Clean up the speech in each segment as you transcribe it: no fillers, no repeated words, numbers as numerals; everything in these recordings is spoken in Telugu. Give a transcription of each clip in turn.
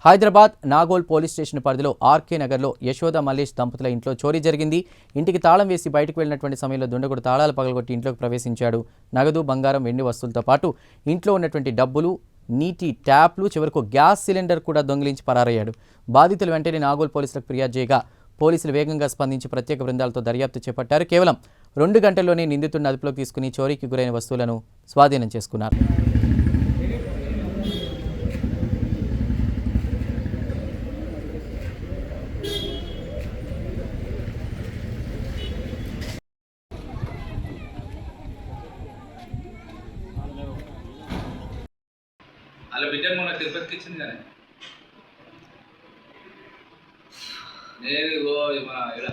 హైదరాబాద్ నాగోల్ పోలీస్ స్టేషన్ పరిధిలో ఆర్కే నగర్లో యశోద మల్లేష్ దంపతుల ఇంట్లో చోరీ జరిగింది. ఇంటికి తాళం వేసి బయటకు వెళ్లినటువంటి సమయంలో దుండగుడు తాళాలు పగలగొట్టి ఇంట్లోకి ప్రవేశించాడు. నగదు, బంగారం, వెండి వస్తువులతో పాటు ఇంట్లో ఉన్నటువంటి డబ్బులు, నీటి ట్యాప్లు, చివరకు గ్యాస్ సిలిండర్ కూడా దొంగిలించి పరారయ్యాడు. బాధితులు వెంటనే నాగోల్ పోలీసులకు ఫిర్యాదు చేయగా పోలీసులు వేగంగా స్పందించి ప్రత్యేక బృందాలతో దర్యాప్తు చేపట్టారు. కేవలం 2 గంటల్లోనే నిందితుడిని అదుపులోకి తీసుకుని చోరీకి గురైన వస్తువులను స్వాధీనం చేసుకున్నారు. అలా బిడ్డను మొన్న తిరుపతికి ఇచ్చింది కానీ నేను ఇలా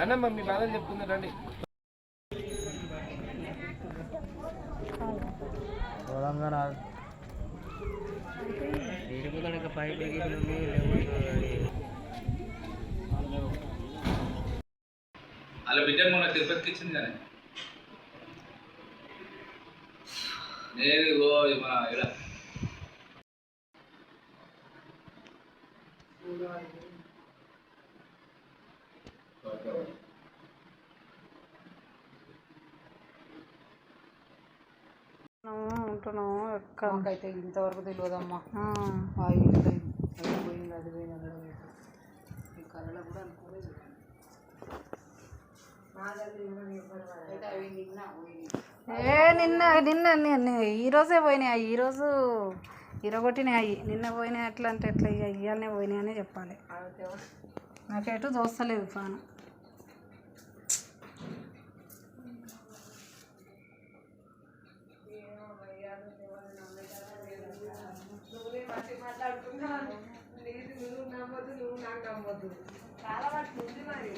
అన్నమ్మ మీ బాధలు చెప్తున్నారండి. అలా బిడ్డను మొన్న తిరుపతికి ఇచ్చింది కానీ నేను ఇలా ఉంటున్నాము మాకైతే ఇంతవరకు తెలియదమ్మా. పోయింది, అది పోయింది, ఈ కళలో కూడా అనుకోలేదు. నిన్న ఈరోజే పోయినాయి. ఈరోజు ఇరగొట్టినాయి. నిన్న పోయినాయి. ఎట్లా అంటే ఎట్లా ఇవాళనే పోయినాయి అనే చెప్పాలి. నాకెటు చూస్తలేదు ఫాను. చాలా వాటి ఉంది మరి.